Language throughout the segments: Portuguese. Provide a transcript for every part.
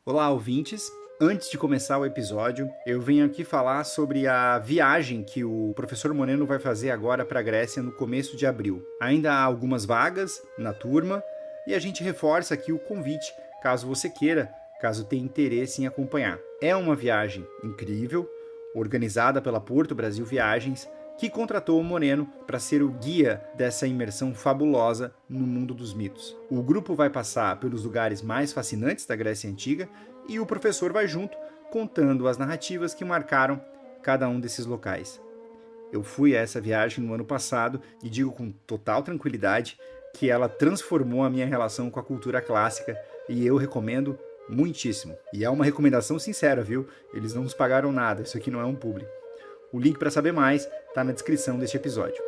Olá, ouvintes! Antes de começar o episódio, eu venho aqui falar sobre a viagem que o professor Moreno vai fazer agora para a Grécia no começo de abril. Ainda há algumas vagas na turma e a gente reforça aqui o convite, caso você queira, caso tenha interesse em acompanhar. É uma viagem incrível, organizada pela Porto Brasil Viagens, que contratou o Moreno para ser o guia dessa imersão fabulosa no mundo dos mitos. O grupo vai passar pelos lugares mais fascinantes da Grécia Antiga e o professor vai junto, contando as narrativas que marcaram cada um desses locais. Eu fui a essa viagem no ano passado e digo com total tranquilidade que ela transformou a minha relação com a cultura clássica e eu recomendo muitíssimo. E é uma recomendação sincera, viu? Eles não nos pagaram nada, isso aqui não é um publi. O link para saber mais está na descrição deste episódio.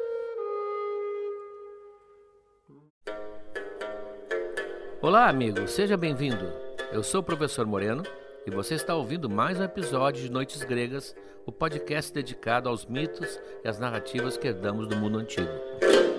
Olá, amigo, seja bem-vindo. Eu sou o professor Moreno e você está ouvindo mais um episódio de Noites Gregas, o podcast dedicado aos mitos e às narrativas que herdamos do mundo antigo.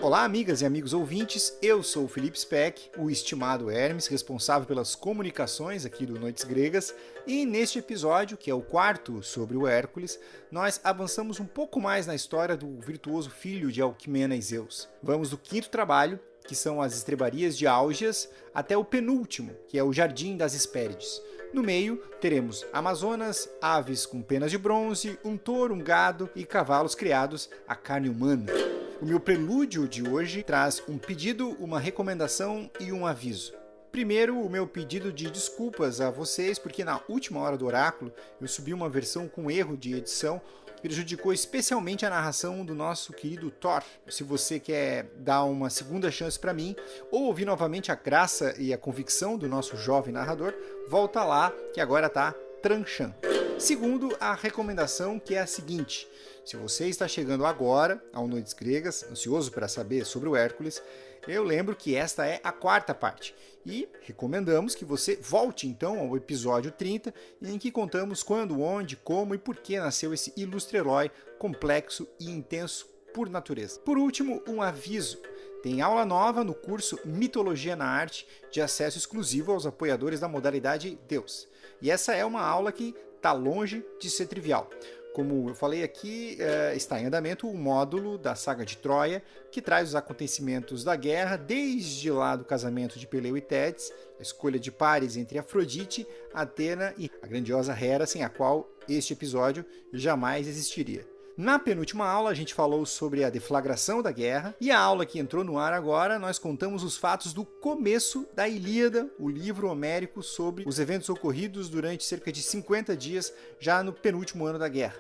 Olá, amigas e amigos ouvintes, eu sou o Felipe Speck, o estimado Hermes, responsável pelas comunicações aqui do Noites Gregas, e neste episódio, que é o quarto sobre o Hércules, nós avançamos um pouco mais na história do virtuoso filho de Alcmena e Zeus. Vamos do quinto trabalho, que são as estrebarias de Álgias, até o penúltimo, que é o Jardim das Hespérides. No meio, teremos amazonas, aves com penas de bronze, um touro, um gado e cavalos criados à carne humana. O meu prelúdio de hoje traz um pedido, uma recomendação e um aviso. Primeiro, o meu pedido de desculpas a vocês, porque na última hora do oráculo eu subi uma versão com erro de edição que prejudicou especialmente a narração do nosso querido Thor. Se você quer dar uma segunda chance para mim, ou ouvir novamente a graça e a convicção do nosso jovem narrador, volta lá que agora tá tranchando. Segundo, a recomendação que é a seguinte: se você está chegando agora ao Noites Gregas, ansioso para saber sobre o Hércules, eu lembro que esta é a quarta parte e recomendamos que você volte então ao episódio 30, em que contamos quando, onde, como e por que nasceu esse ilustre herói complexo e intenso por natureza. Por último, um aviso. Tem aula nova no curso Mitologia na Arte, de acesso exclusivo aos apoiadores da modalidade Deus. E essa é uma aula que está longe de ser trivial. Como eu falei aqui, está em andamento o módulo da saga de Troia, que traz os acontecimentos da guerra, desde lá do casamento de Peleu e Tétis, a escolha de pares entre Afrodite, Atena e a grandiosa Hera, sem a qual este episódio jamais existiria. Na penúltima aula, a gente falou sobre a deflagração da guerra, e a aula que entrou no ar agora, nós contamos os fatos do começo da Ilíada, o livro homérico sobre os eventos ocorridos durante cerca de 50 dias, já no penúltimo ano da guerra.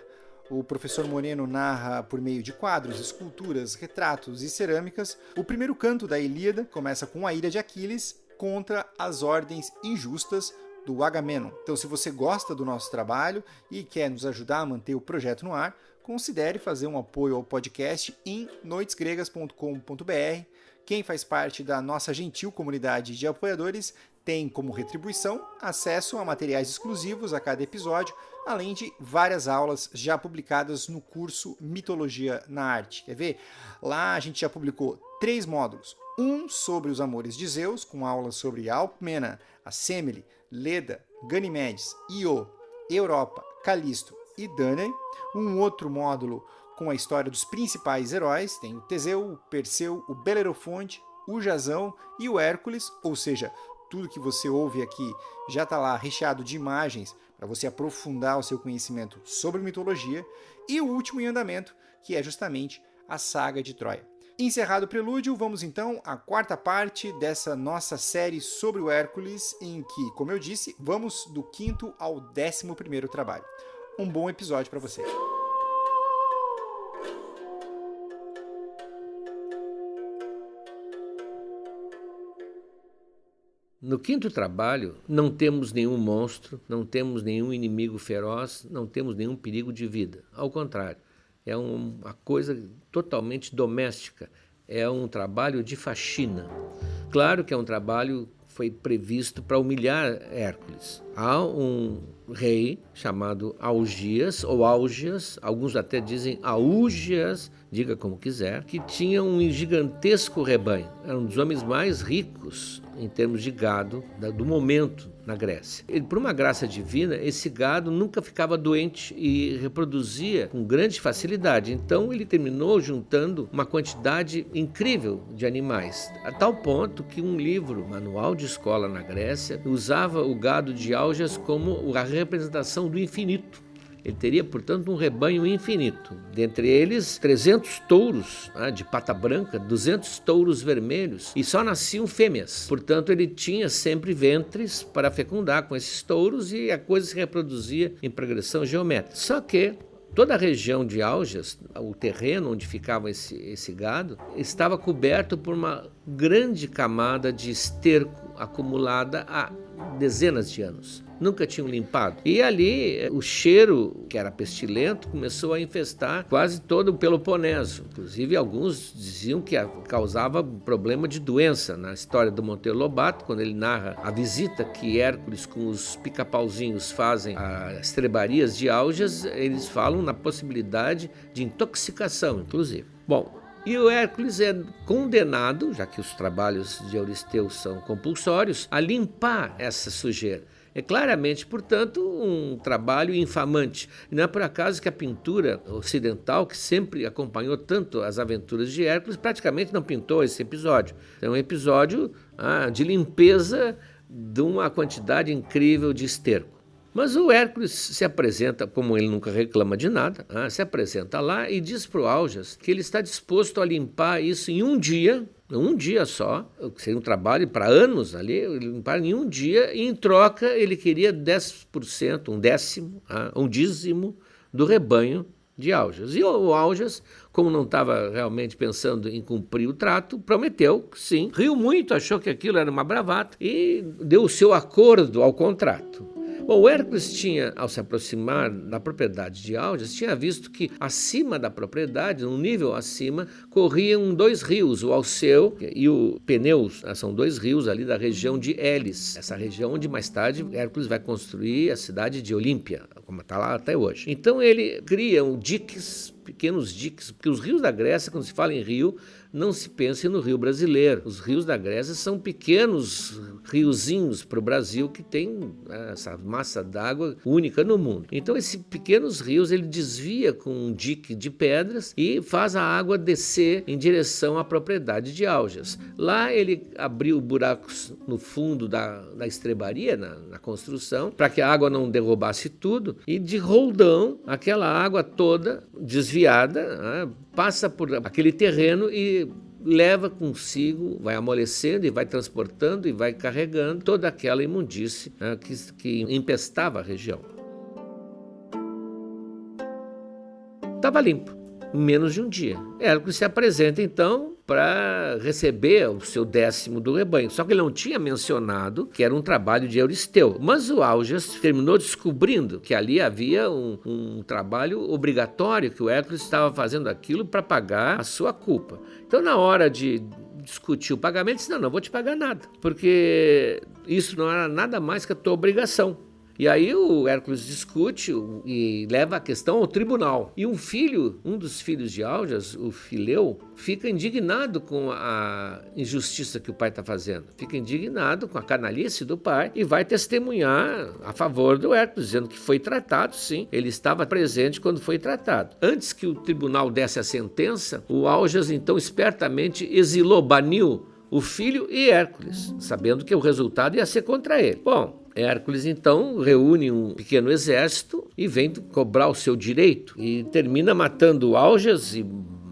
O professor Moreno narra por meio de quadros, esculturas, retratos e cerâmicas. O primeiro canto da Ilíada começa com a ira de Aquiles contra as ordens injustas do Agamenon. Então, se você gosta do nosso trabalho e quer nos ajudar a manter o projeto no ar, considere fazer um apoio ao podcast em noitesgregas.com.br. Quem faz parte da nossa gentil comunidade de apoiadores tem como retribuição acesso a materiais exclusivos a cada episódio, além de várias aulas já publicadas no curso Mitologia na Arte. Quer ver? Lá a gente já publicou 3 módulos. Um sobre os amores de Zeus, com aulas sobre Alcmena, a Semele, Leda, Ganimedes, Io, Europa, Calisto e Danae. Um outro módulo com a história dos principais heróis, tem o Teseu, o Perseu, o Belerofonte, o Jasão e o Hércules, ou seja, tudo que você ouve aqui já está lá recheado de imagens para você aprofundar o seu conhecimento sobre mitologia, e o último em andamento, que é justamente a saga de Troia. Encerrado o prelúdio, vamos então à quarta parte dessa nossa série sobre o Hércules, em que, como eu disse, vamos do quinto ao 11º trabalho. Um bom episódio para você. No quinto trabalho, não temos nenhum monstro, não temos nenhum inimigo feroz, não temos nenhum perigo de vida. Ao contrário, é uma coisa totalmente doméstica, é um trabalho de faxina. Claro que é um trabalho que foi previsto para humilhar Hércules. Há um rei chamado Augias, ou Augias, alguns até dizem Aúgias, diga como quiser, que tinha um gigantesco rebanho. Era um dos homens mais ricos em termos de gado do momento na Grécia. Por uma graça divina, esse gado nunca ficava doente e reproduzia com grande facilidade. Então ele terminou juntando uma quantidade incrível de animais, a tal ponto que um livro, manual de escola na Grécia, usava o gado de Augias como a representação do infinito. Ele teria, portanto, um rebanho infinito. Dentre eles, 300 touros de pata branca, 200 touros vermelhos, e só nasciam fêmeas. Portanto, ele tinha sempre ventres para fecundar com esses touros e a coisa se reproduzia em progressão geométrica. Só que toda a região de Augias, o terreno onde ficava esse gado, estava coberto por uma grande camada de esterco acumulada há dezenas de anos. Nunca tinham limpado. E ali o cheiro, que era pestilento, começou a infestar quase todo o Peloponeso. Inclusive alguns diziam que causava problema de doença. Na história do Monteiro Lobato, quando ele narra a visita que Hércules com os pica-pauzinhos fazem às estrebarias de Augias, eles falam na possibilidade de intoxicação, inclusive. Bom, e o Hércules é condenado, já que os trabalhos de Euristeu são compulsórios, a limpar essa sujeira. É claramente, portanto, um trabalho infamante. E não é por acaso que a pintura ocidental, que sempre acompanhou tanto as aventuras de Hércules, praticamente não pintou esse episódio. É um episódio de limpeza de uma quantidade incrível de esterco. Mas o Hércules se apresenta, como ele nunca reclama de nada, se apresenta lá e diz para o Augias que ele está disposto a limpar isso em um dia só, que seria um trabalho para anos ali, limpar em um dia, e em troca ele queria 10%, um dízimo do rebanho de Augias. E o Augias, como não estava realmente pensando em cumprir o trato, prometeu que sim, riu muito, achou que aquilo era uma bravata e deu o seu acordo ao contrato. Bom, o Hércules tinha, ao se aproximar da propriedade de Augias, tinha visto que acima da propriedade, num nível acima, corriam 2 rios, o Alceu e o Peneus. São 2 rios ali da região de Elis, essa região onde mais tarde Hércules vai construir a cidade de Olímpia, como está lá até hoje. Então ele cria diques, pequenos diques, porque os rios da Grécia, quando se fala em rio, não se pense no rio brasileiro. Os rios da Grécia são pequenos riozinhos para o Brasil que tem essa massa d'água única no mundo. Então esses pequenos rios ele desvia com um dique de pedras e faz a água descer em direção à propriedade de Augias. Lá ele abriu buracos no fundo da estrebaria, na construção, para que a água não derrubasse tudo, e de roldão aquela água toda desviada passa por aquele terreno e leva consigo, vai amolecendo e vai transportando e vai carregando toda aquela imundície que empestava a região. Estava limpo, em menos de um dia. Hércules se apresenta então para receber o seu 10º do rebanho. Só que ele não tinha mencionado que era um trabalho de Euristeu. Mas o Augias terminou descobrindo que ali havia um trabalho obrigatório, que o Hércules estava fazendo aquilo para pagar a sua culpa. Então, na hora de discutir o pagamento, ele disse, não vou te pagar nada, porque isso não era nada mais que a tua obrigação. E aí o Hércules discute e leva a questão ao tribunal. E um dos filhos de Augias, o Fileu, fica indignado com a injustiça que o pai está fazendo. Fica indignado com a canalice do pai e vai testemunhar a favor do Hércules, dizendo que foi tratado, sim. Ele estava presente quando foi tratado. Antes que o tribunal desse a sentença, o Augias então espertamente baniu o filho e Hércules, sabendo que o resultado ia ser contra ele. Bom, Hércules então reúne um pequeno exército e vem cobrar o seu direito e termina matando Augias e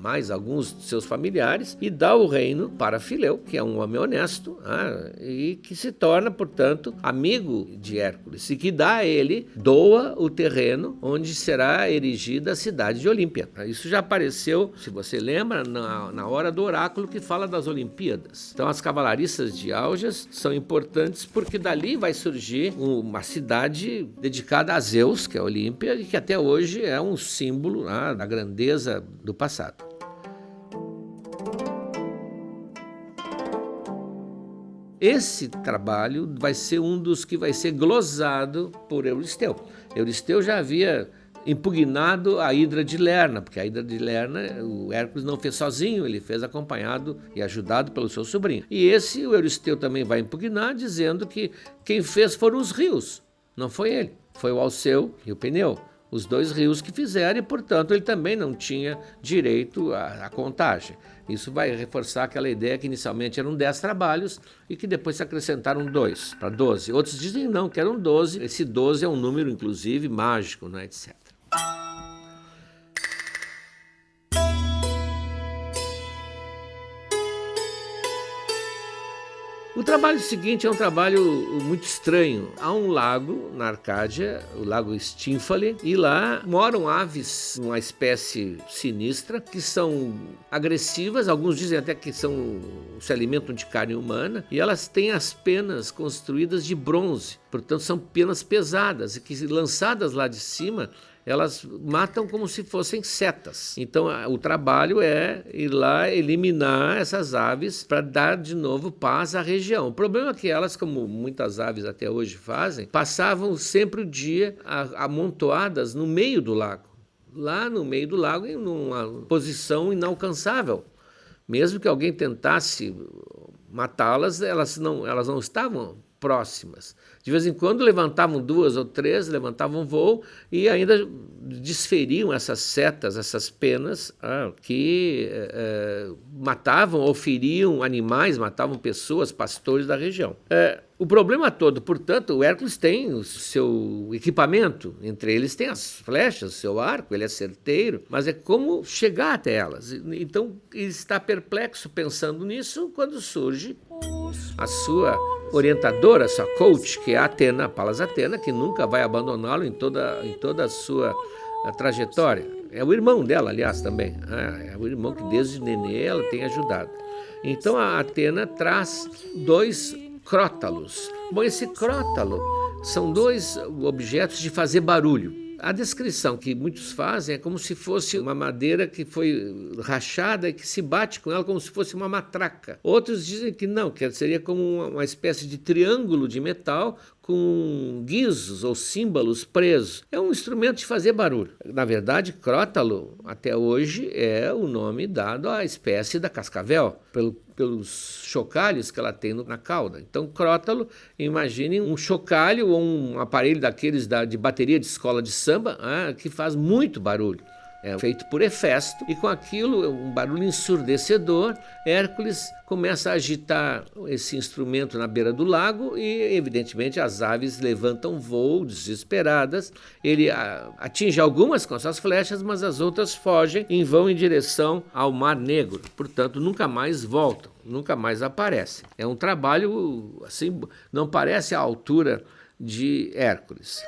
mais alguns de seus familiares e dá o reino para Fileu, que é um homem honesto e que se torna, portanto, amigo de Hércules e que dá a ele, doa o terreno onde será erigida a cidade de Olímpia. Isso já apareceu, se você lembra, na hora do oráculo que fala das Olimpíadas. Então as cavalariças de Augias são importantes porque dali vai surgir uma cidade dedicada a Zeus, que é Olímpia, e que até hoje é um símbolo da grandeza do passado. Esse trabalho vai ser um dos que vai ser glosado por Euristeu. Euristeu já havia impugnado a Hidra de Lerna, porque a Hidra de Lerna o Hércules não fez sozinho, ele fez acompanhado e ajudado pelo seu sobrinho. E esse o Euristeu também vai impugnar, dizendo que quem fez foram os rios, não foi ele, foi o Alceu e o Pneu. Os 2 rios que fizeram, e portanto ele também não tinha direito à contagem. Isso vai reforçar aquela ideia que inicialmente eram 10 trabalhos e que depois se acrescentaram 2 para 12. Outros dizem não, que eram 12. Esse 12 é um número inclusive mágico, né, etc. O trabalho seguinte é um trabalho muito estranho. Há um lago na Arcádia, o lago Stymphale, e lá moram aves, uma espécie sinistra, que são agressivas, alguns dizem até que se alimentam de carne humana, e elas têm as penas construídas de bronze, portanto são penas pesadas, e que lançadas lá de cima, elas matam como se fossem setas. Então o trabalho é ir lá eliminar essas aves para dar de novo paz à região. O problema é que elas, como muitas aves até hoje fazem, passavam sempre o dia amontoadas no meio do lago. Lá no meio do lago, em uma posição inalcançável. Mesmo que alguém tentasse matá-las, elas não estavam próximas. De vez em quando levantavam 2 ou 3, levantavam voo e ainda desferiam essas setas, essas penas que matavam ou feriam animais, matavam pessoas, pastores da região. O problema todo, portanto, o Hércules tem o seu equipamento, entre eles tem as flechas, o seu arco, ele é certeiro, mas é como chegar até elas. Então ele está perplexo pensando nisso quando surge a sua orientadora, a sua coach, que é a Atena, a Palas Atena, que nunca vai abandoná-lo em toda a sua trajetória. É o irmão dela, aliás, também. É o irmão que desde nenê ela tem ajudado. Então a Atena traz 2 crótalos. Bom, esse crótalo são 2 objetos de fazer barulho. A descrição que muitos fazem é como se fosse uma madeira que foi rachada e que se bate com ela como se fosse uma matraca. Outros dizem que não, que seria como uma espécie de triângulo de metal com guizos ou símbolos presos. É um instrumento de fazer barulho. Na verdade, crótalo, até hoje, é o nome dado à espécie da cascavel, pelos chocalhos que ela tem na cauda. Então, crótalo, imagine um chocalho ou um aparelho daqueles de bateria de escola de samba que faz muito barulho. É feito por Hefesto, e com aquilo, um barulho ensurdecedor, Hércules começa a agitar esse instrumento na beira do lago e, evidentemente, as aves levantam voo desesperadas. Ele atinge algumas com suas flechas, mas as outras fogem e vão em direção ao Mar Negro. Portanto, nunca mais voltam, nunca mais aparecem. É um trabalho, assim, não parece à altura de Hércules.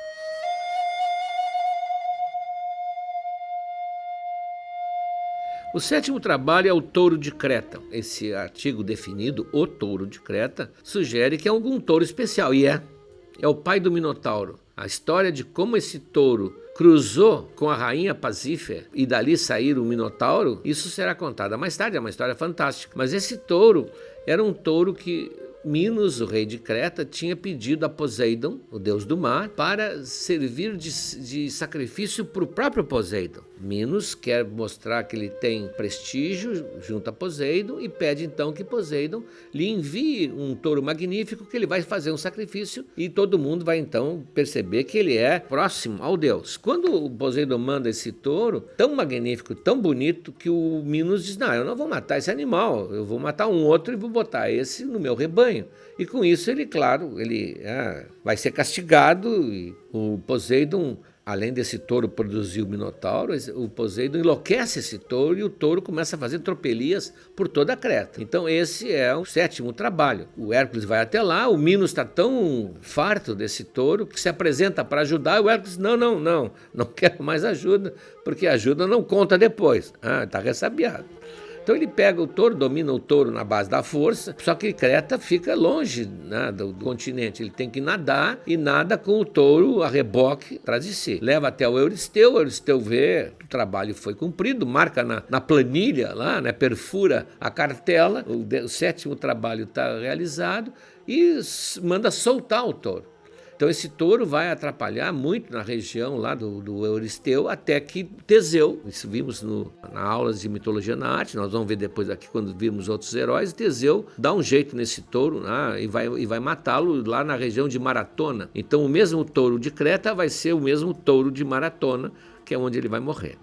O 7º trabalho é o Touro de Creta. Esse artigo definido, o Touro de Creta, sugere que é algum touro especial, e é o pai do Minotauro. A história de como esse touro cruzou com a rainha Pasífae e dali sair o Minotauro, isso será contada mais tarde, é uma história fantástica. Mas esse touro era um touro que Minos, o rei de Creta, tinha pedido a Poseidon, o deus do mar, para servir de sacrifício para o próprio Poseidon. Minos quer mostrar que ele tem prestígio junto a Poseidon e pede então que Poseidon lhe envie um touro magnífico que ele vai fazer um sacrifício e todo mundo vai então perceber que ele é próximo ao deus. Quando o Poseidon manda esse touro, tão magnífico, tão bonito, que o Minos diz, não, eu não vou matar esse animal, eu vou matar um outro e vou botar esse no meu rebanho. E com isso ele, claro, ele vai ser castigado e o Poseidon, além desse touro produzir o Minotauro, o Poseidon enlouquece esse touro e o touro começa a fazer tropelias por toda a Creta. Então esse é o 7º trabalho. O Hércules vai até lá, o Minos está tão farto desse touro que se apresenta para ajudar, e o Hércules, não quero mais ajuda, porque ajuda não conta depois. Está ressabiado. Então ele pega o touro, domina o touro na base da força, só que Creta fica longe do continente. Ele tem que nadar e nada com o touro a reboque atrás de si. Leva até o Euristeu vê que o trabalho foi cumprido, marca na planilha lá, perfura a cartela, o 7º trabalho está realizado e manda soltar o touro. Então esse touro vai atrapalhar muito na região lá do Euristeu, até que Teseu, isso vimos na aulas de mitologia na arte, nós vamos ver depois aqui quando virmos outros heróis, Teseu dá um jeito nesse touro, né, e vai matá-lo lá na região de Maratona. Então o mesmo touro de Creta vai ser o mesmo touro de Maratona, que é onde ele vai morrer.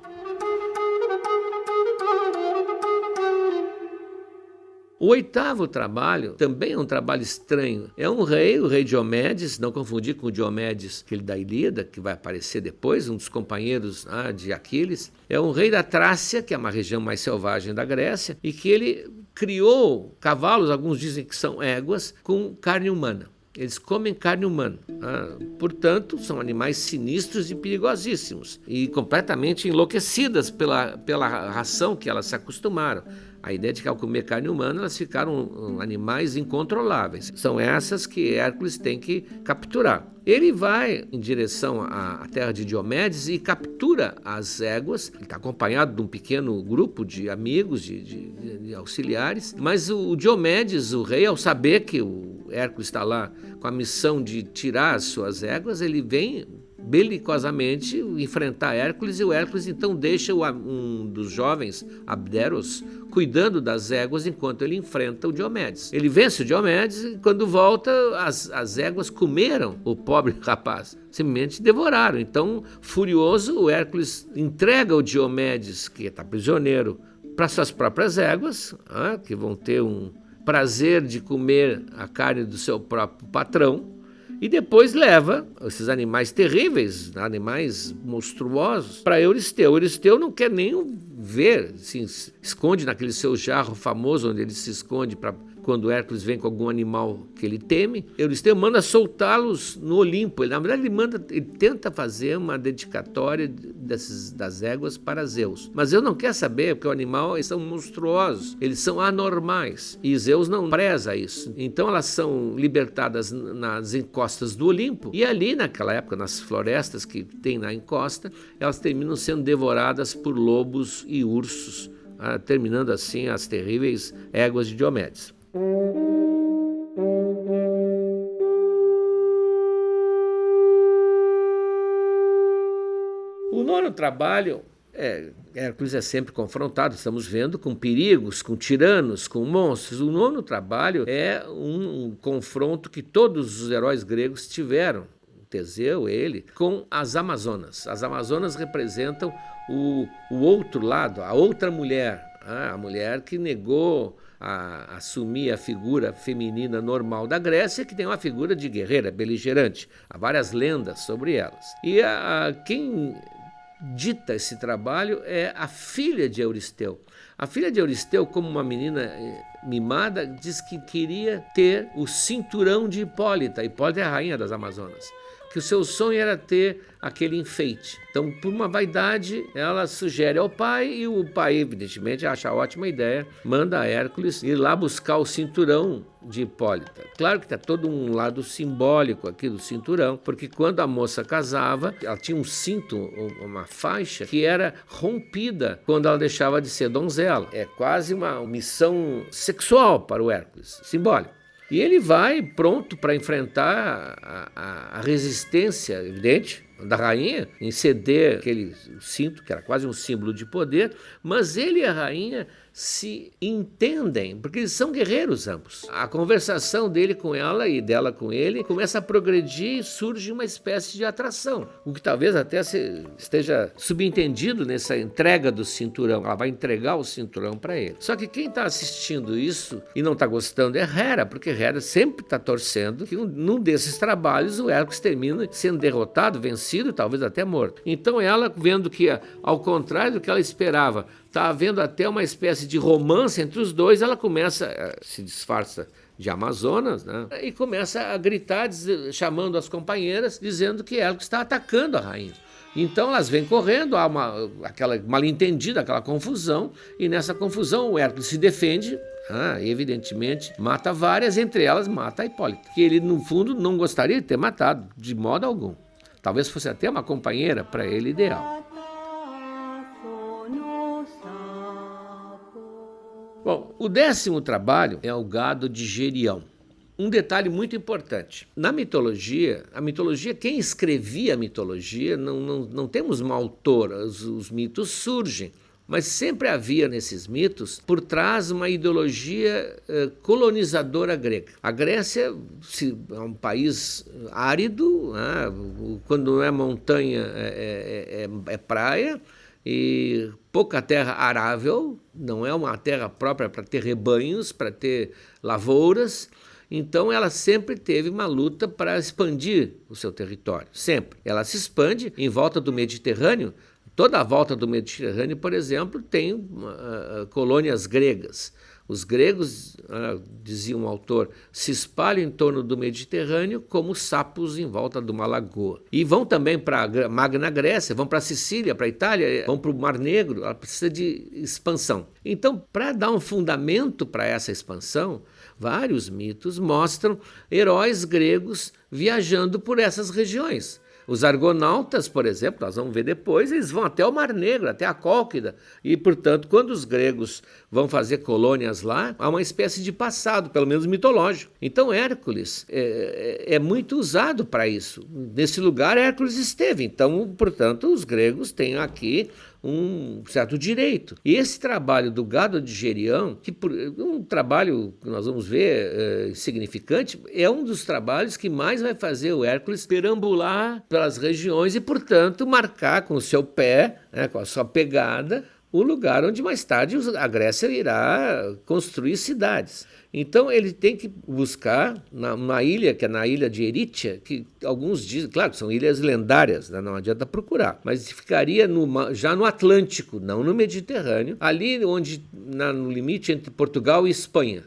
O oitavo trabalho também é um trabalho estranho. É um rei, o rei Diomedes, não confundir com o Diomedes, aquele da Ilíada, que vai aparecer depois, um dos companheiros de Aquiles. É um rei da Trácia, que é uma região mais selvagem da Grécia, e que ele criou cavalos, alguns dizem que são éguas, com carne humana. Eles comem carne humana, portanto, são animais sinistros e perigosíssimos e completamente enlouquecidas pela ração que elas se acostumaram. A ideia de que ao comer carne humana elas ficaram animais incontroláveis. São essas que Hércules tem que capturar. Ele vai em direção à terra de Diomedes e captura as éguas. Ele está acompanhado de um pequeno grupo de amigos, de auxiliares. Mas o Diomedes, o rei, ao saber que o Hércules está lá com a missão de tirar as suas éguas, ele vem belicosamente enfrentar Hércules, e o Hércules então deixa um dos jovens, Abderos, cuidando das éguas enquanto ele enfrenta o Diomedes. Ele vence o Diomedes e quando volta as éguas comeram o pobre rapaz, simplesmente devoraram. Então, furioso, o Hércules entrega o Diomedes, que está prisioneiro, para suas próprias éguas, que vão ter um prazer de comer a carne do seu próprio patrão, e depois leva esses animais terríveis, animais monstruosos, para Euristeu. Euristeu não quer nem ver, se esconde naquele seu jarro famoso onde ele se esconde para quando Hércules vem com algum animal que ele teme. Euristeu manda soltá-los no Olimpo. Na verdade, ele tenta fazer uma dedicatória das éguas para Zeus. Mas Zeus não quer saber, porque o animal, eles são monstruosos, eles são anormais, e Zeus não preza isso. Então elas são libertadas nas encostas do Olimpo, e ali naquela época, nas florestas que tem na encosta, elas terminam sendo devoradas por lobos e ursos, terminando assim as terríveis éguas de Diomedes. O nono trabalho, Hércules é sempre confrontado, estamos vendo, com perigos, com tiranos, com monstros. O nono trabalho é um confronto que todos os heróis gregos tiveram, Teseu, ele, com as Amazonas. As Amazonas representam o outro lado, a outra mulher, a mulher que negou a assumir a figura feminina normal da Grécia, que tem uma figura de guerreira, beligerante. Há várias lendas sobre elas. E quem dita esse trabalho é a filha de Euristeu. A filha de Euristeu, como uma menina mimada, diz que queria ter o cinturão de Hipólita. Hipólita é a rainha das Amazonas. Que o seu sonho era ter aquele enfeite. Então, por uma vaidade, ela sugere ao pai, e o pai, evidentemente, acha ótima ideia, manda a Hércules ir lá buscar o cinturão de Hipólita. Claro que está todo um lado simbólico aqui do cinturão, porque quando a moça casava, ela tinha um cinto, uma faixa, que era rompida quando ela deixava de ser donzela. É quase uma missão sexual para o Hércules, simbólico. E ele vai pronto para enfrentar a resistência, evidente, da rainha, em ceder aquele cinto, que era quase um símbolo de poder, mas ele e a rainha se entendem, porque eles são guerreiros ambos. A conversação dele com ela e dela com ele começa a progredir e surge uma espécie de atração, o que talvez até esteja subentendido nessa entrega do cinturão. Ela vai entregar o cinturão para ele. Só que quem está assistindo isso e não está gostando é Hera, porque Hera sempre está torcendo que num desses trabalhos o Hércules termina sendo derrotado, vencido, talvez até morto. Então ela, vendo que, ao contrário do que ela esperava, está havendo até uma espécie de romance entre os dois, ela começa, se disfarça de Amazonas, né? E começa a gritar, chamando as companheiras, dizendo que Hércules está atacando a rainha. Então elas vêm correndo, há aquela mal-entendida, aquela confusão, e nessa confusão o Hércules se defende, e evidentemente mata várias, entre elas mata a Hipólita, que ele no fundo não gostaria de ter matado, de modo algum. Talvez fosse até uma companheira para ele ideal. Bom, o 10º trabalho é o gado de Gerião. um detalhe muito importante. Na mitologia, quem escrevia a mitologia, não temos um autor, os mitos surgem. Mas sempre havia nesses mitos por trás uma ideologia colonizadora grega. A Grécia é um país árido, né? Quando não é montanha é praia, e pouca terra arável, não é uma terra própria para ter rebanhos, para ter lavouras. Então ela sempre teve uma luta para expandir o seu território, sempre. Ela se expande em volta do Mediterrâneo. Toda a volta do Mediterrâneo, por exemplo, tem colônias gregas. Os gregos, dizia um autor, se espalham em torno do Mediterrâneo como sapos em volta de uma lagoa. E vão também para a Magna Grécia, vão para a Sicília, para a Itália, vão para o Mar Negro. Ela precisa de expansão. Então, para dar um fundamento para essa expansão, vários mitos mostram heróis gregos viajando por essas regiões. Os argonautas, por exemplo, nós vamos ver depois, eles vão até o Mar Negro, até a Cólquida. E, portanto, quando os gregos vão fazer colônias lá, há uma espécie de passado, pelo menos mitológico. Então, Hércules é muito usado para isso. Nesse lugar, Hércules esteve. Então, portanto, os gregos têm aqui um certo direito. E esse trabalho do gado de Gerião, um trabalho que nós vamos ver insignificante, é um dos trabalhos que mais vai fazer o Hércules perambular pelas regiões e, portanto, marcar com o seu pé, com a sua pegada, o lugar onde mais tarde a Grécia irá construir cidades. Então ele tem que buscar na ilha, que é na ilha de Erítia, que alguns dizem, claro que são ilhas lendárias, né? Não adianta procurar, mas ficaria já no Atlântico, não no Mediterrâneo, ali onde, no limite entre Portugal e Espanha.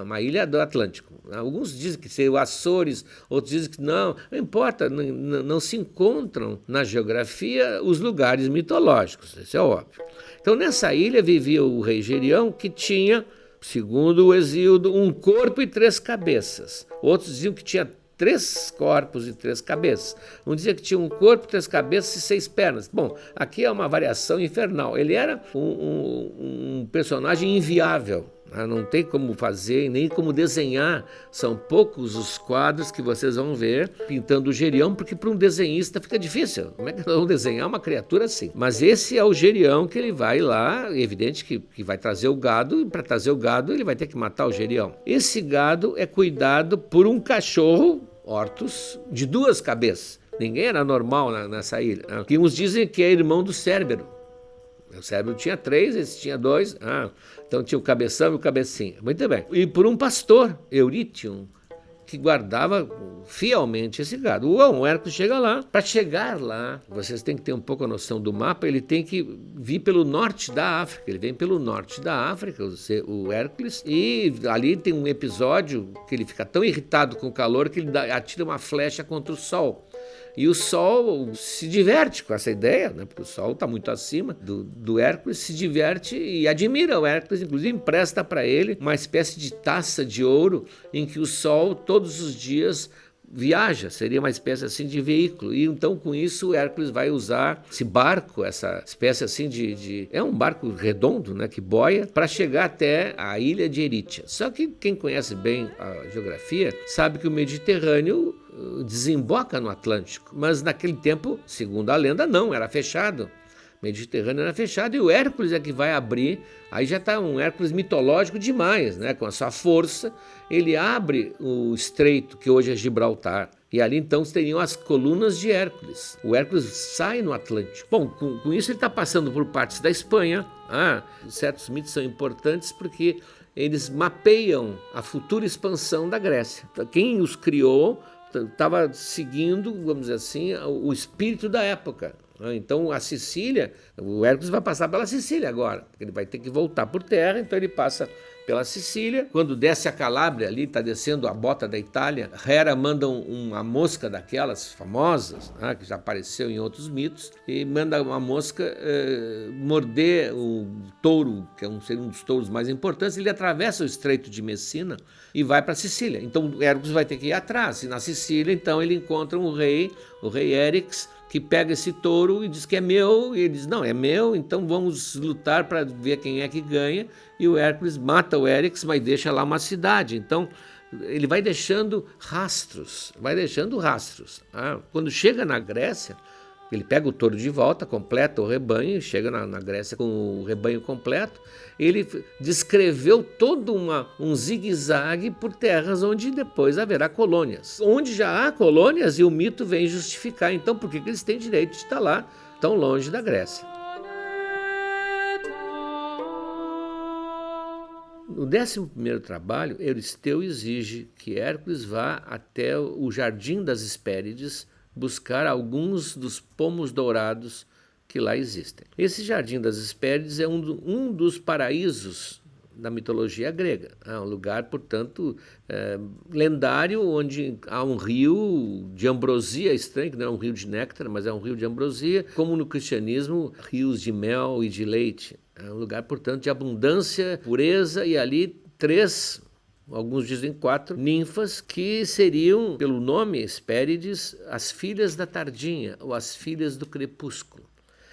Uma ilha do Atlântico. Alguns dizem que seria o Açores, outros dizem que não importa, não se encontram na geografia os lugares mitológicos, isso é óbvio. Então nessa ilha vivia o rei Gerião, que tinha, segundo o Hesíodo, um corpo e 3 cabeças. Outros diziam que tinha 3 corpos e 3 cabeças. Um dizia que tinha um corpo, 3 cabeças e 6 pernas. Bom, aqui é uma variação infernal. Ele era um personagem inviável. Não tem como fazer, nem como desenhar. São poucos os quadros que vocês vão ver pintando o Gerião, porque para um desenhista fica difícil. Como é que nós vamos desenhar uma criatura assim? Mas esse é o Gerião que ele vai lá, evidente que vai trazer o gado, e para trazer o gado ele vai ter que matar o Gerião. Esse gado é cuidado por um cachorro, Ortus, de 2 cabeças. Ninguém era normal nessa ilha. Que uns dizem que é irmão do Cérbero. O Cérbero tinha 3, esse tinha 2. Então tinha o cabeção e o cabecinha. Muito bem. E por um pastor, Eurítion, que guardava fielmente esse gado. O Hércules chega lá. Para chegar lá, vocês têm que ter um pouco a noção do mapa, ele tem que vir pelo norte da África. Ele vem pelo norte da África, o Hércules, e ali tem um episódio que ele fica tão irritado com o calor que ele atira uma flecha contra o sol. E o Sol se diverte com essa ideia, né? Porque o Sol está muito acima do Hércules, se diverte e admira o Hércules, inclusive empresta para ele uma espécie de taça de ouro em que o Sol todos os dias viaja, seria uma espécie assim de veículo. E então com isso o Hércules vai usar esse barco, essa espécie assim é um barco redondo, né, que boia, para chegar até a ilha de Erítia. Só que quem conhece bem a geografia sabe que o Mediterrâneo desemboca no Atlântico, mas naquele tempo, segundo a lenda, não, era fechado. O Mediterrâneo era fechado e o Hércules é que vai abrir. Aí já está um Hércules mitológico demais, né? Com a sua força, ele abre o estreito que hoje é Gibraltar. E ali então teriam as colunas de Hércules. O Hércules sai no Atlântico. Bom, com isso ele está passando por partes da Espanha. Certos mitos são importantes porque eles mapeiam a futura expansão da Grécia. Quem os criou estava seguindo, vamos dizer assim, o espírito da época. Então a Sicília, o Hércules vai passar pela Sicília agora, porque ele vai ter que voltar por terra, então ele passa pela Sicília. Quando desce a Calábria, ali está descendo a bota da Itália, Hera manda uma mosca daquelas famosas, que já apareceu em outros mitos, e manda uma mosca morder o touro, que seria um dos touros mais importantes. Ele atravessa o Estreito de Messina e vai para a Sicília. Então Hércules vai ter que ir atrás, e na Sicília então ele encontra o rei Érix, que pega esse touro e diz que é meu, e ele diz, não, é meu, então vamos lutar para ver quem é que ganha, e o Hércules mata o Érix, mas deixa lá uma cidade. Então ele vai deixando rastros. Quando chega na Grécia, ele pega o touro de volta, completa o rebanho, chega na Grécia com o rebanho completo. Ele descreveu todo um zigue-zague por terras onde depois haverá colônias. Onde já há colônias e o mito vem justificar. Então, por que eles têm direito de estar lá, tão longe da Grécia? No 11º trabalho, Euristeu exige que Hércules vá até o Jardim das Hespérides buscar alguns dos pomos dourados que lá existem. Esse Jardim das Hespérides é um dos paraísos da mitologia grega. É um lugar, portanto, lendário, onde há um rio de ambrosia estranho, que não é um rio de néctar, mas é um rio de ambrosia, como no cristianismo, rios de mel e de leite. É um lugar, portanto, de abundância, pureza, e ali alguns dizem 4 ninfas, que seriam, pelo nome Hespérides, as filhas da tardinha, ou as filhas do crepúsculo.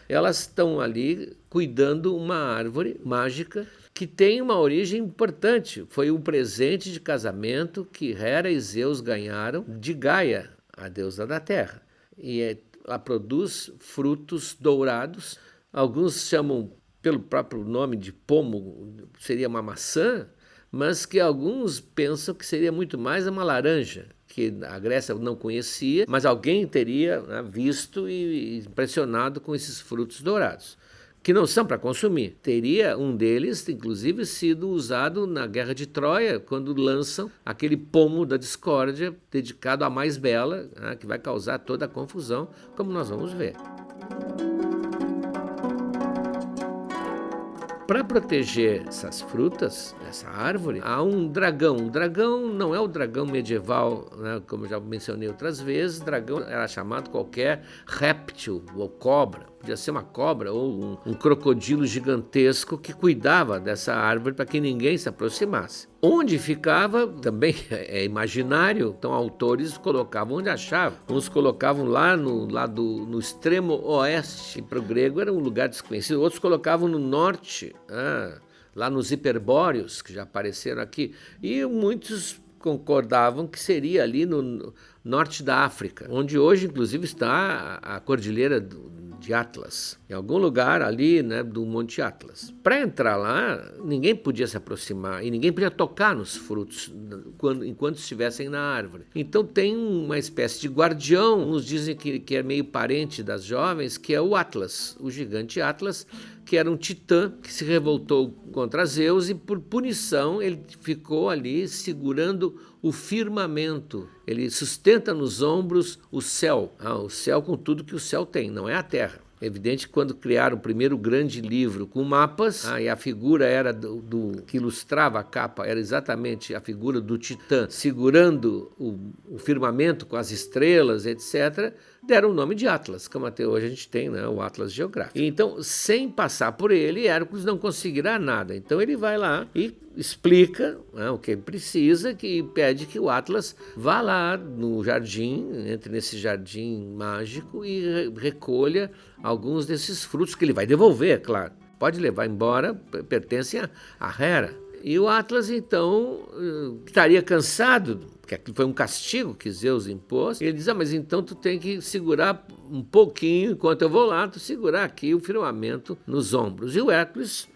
Elas estão ali cuidando uma árvore mágica que tem uma origem importante. Foi um presente de casamento que Hera e Zeus ganharam de Gaia, a deusa da terra. E ela produz frutos dourados. Alguns chamam pelo próprio nome de pomo, seria uma maçã, mas que alguns pensam que seria muito mais uma laranja, que a Grécia não conhecia, mas alguém teria visto e impressionado com esses frutos dourados, que não são para consumir. Teria um deles, inclusive, sido usado na Guerra de Troia, quando lançam aquele pomo da discórdia, dedicado à mais bela, que vai causar toda a confusão, como nós vamos ver. Para proteger essas frutas, essa árvore, há um dragão. O dragão não é o dragão medieval, como eu já mencionei outras vezes. Dragão era chamado qualquer réptil ou cobra. Podia ser uma cobra ou um crocodilo gigantesco que cuidava dessa árvore para que ninguém se aproximasse. Onde ficava também é imaginário, então autores colocavam onde achavam. Uns colocavam lá no extremo oeste, para o grego era um lugar desconhecido, outros colocavam no norte, lá nos hiperbóreos, que já apareceram aqui, e muitos concordavam que seria ali no norte da África, onde hoje inclusive está a cordilheira de Atlas, em algum lugar ali, do Monte Atlas. Para entrar lá, ninguém podia se aproximar e ninguém podia tocar nos frutos enquanto estivessem na árvore. Então tem uma espécie de guardião, uns dizem que é meio parente das jovens, que é o Atlas, o gigante Atlas, que era um titã que se revoltou contra Zeus e, por punição, ele ficou ali segurando o firmamento. Ele sustenta nos ombros o céu com tudo que o céu tem, não é a terra. É evidente que quando criaram o primeiro grande livro com mapas, e a figura era que ilustrava a capa, era exatamente a figura do titã segurando o firmamento com as estrelas, etc., deram o nome de Atlas, como até hoje a gente tem, o Atlas Geográfico. Então, sem passar por ele, Hércules não conseguirá nada. Então ele vai lá e explica o que precisa, que pede que o Atlas vá lá no jardim, entre nesse jardim mágico e recolha alguns desses frutos que ele vai devolver, é claro. Pode levar embora, pertencem a Hera. E o Atlas, então, estaria cansado, porque aquilo foi um castigo que Zeus impôs. Ele diz, mas então tu tem que segurar um pouquinho, enquanto eu vou lá, tu segurar aqui o firmamento nos ombros. E o Hércules,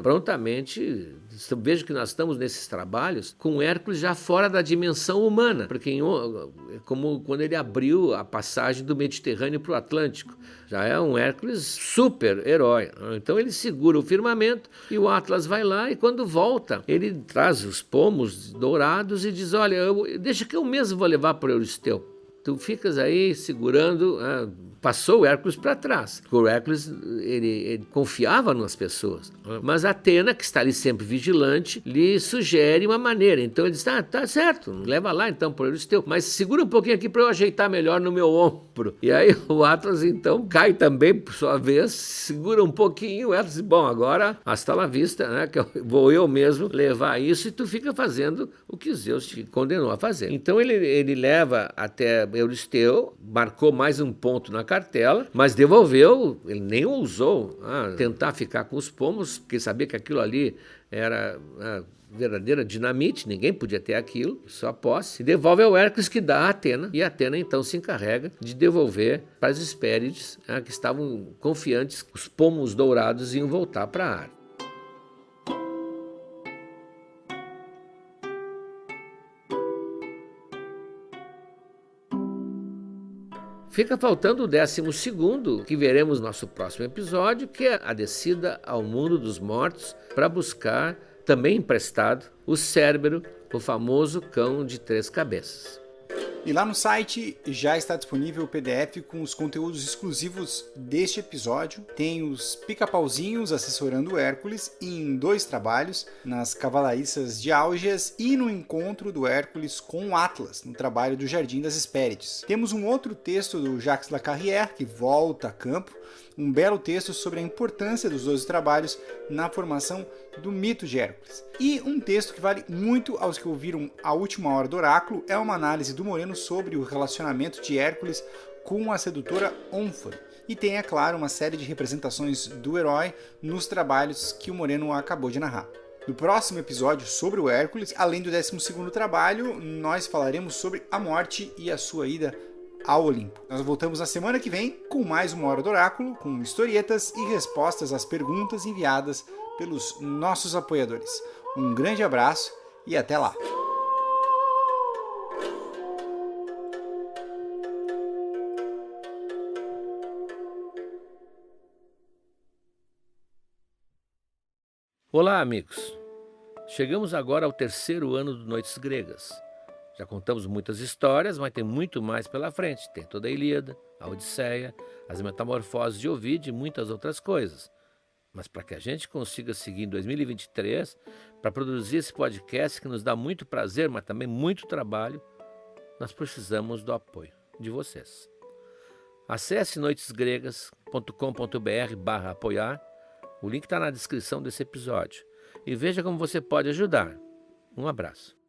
prontamente, veja que nós estamos nesses trabalhos com Hércules já fora da dimensão humana, porque como quando ele abriu a passagem do Mediterrâneo para o Atlântico. Já é um Hércules super herói. Então ele segura o firmamento e o Atlas vai lá e quando volta, ele traz os pomos dourados e diz, olha, deixa que eu mesmo vou levar para o Euristeu. Tu ficas aí segurando, passou o Hércules para trás. O Hércules ele confiava nas pessoas, mas Atena, que está ali sempre vigilante, lhe sugere uma maneira. Então ele diz, tá certo, leva lá então para o Euristeu, mas segura um pouquinho aqui para eu ajeitar melhor no meu ombro. E aí o Atlas então cai também, por sua vez, segura um pouquinho, o Hércules diz, bom, agora hasta la vista, que vou eu mesmo levar isso e tu fica fazendo o que Zeus te condenou a fazer. Então ele leva até Euristeu, marcou mais um ponto na cartela, mas devolveu, ele nem ousou tentar ficar com os pomos, porque sabia que aquilo ali era verdadeira dinamite, ninguém podia ter aquilo, só posse. Devolve ao Hércules, que dá a Atena, e a Atena então se encarrega de devolver para as Hespérides, que estavam confiantes que os pomos dourados iam voltar para a área. Fica faltando o 12º, que veremos no nosso próximo episódio, que é a descida ao mundo dos mortos para buscar, também emprestado, o Cérbero, o famoso cão de 3 cabeças. E lá no site já está disponível o PDF com os conteúdos exclusivos deste episódio. Tem os pica-pauzinhos assessorando o Hércules em 2 trabalhos, nas Cavalariças de Álgias e no encontro do Hércules com o Atlas, no trabalho do Jardim das Hespérides. Temos um outro texto do Jacques Lacarrière, que volta a campo, um belo texto sobre a importância dos 12 trabalhos na formação do mito de Hércules. E um texto que vale muito aos que ouviram A Última Hora do Oráculo é uma análise do Moreno sobre o relacionamento de Hércules com a sedutora Ônfale. E tem, é claro, uma série de representações do herói nos trabalhos que o Moreno acabou de narrar. No próximo episódio sobre o Hércules, além do 12º trabalho, nós falaremos sobre a morte e a sua ida ao Olimpo. Nós voltamos na semana que vem com mais uma Hora do Oráculo, com historietas e respostas às perguntas enviadas pelos nossos apoiadores. Um grande abraço e até lá! Olá, amigos! Chegamos agora ao 3º ano do Noites Gregas. Já contamos muitas histórias, mas tem muito mais pela frente. Tem toda a Ilíada, a Odisseia, as Metamorfoses de Ovídio e muitas outras coisas. Mas para que a gente consiga seguir em 2023, para produzir esse podcast que nos dá muito prazer, mas também muito trabalho, nós precisamos do apoio de vocês. Acesse noitesgregas.com.br/apoiar. O link está na descrição desse episódio. E veja como você pode ajudar. Um abraço.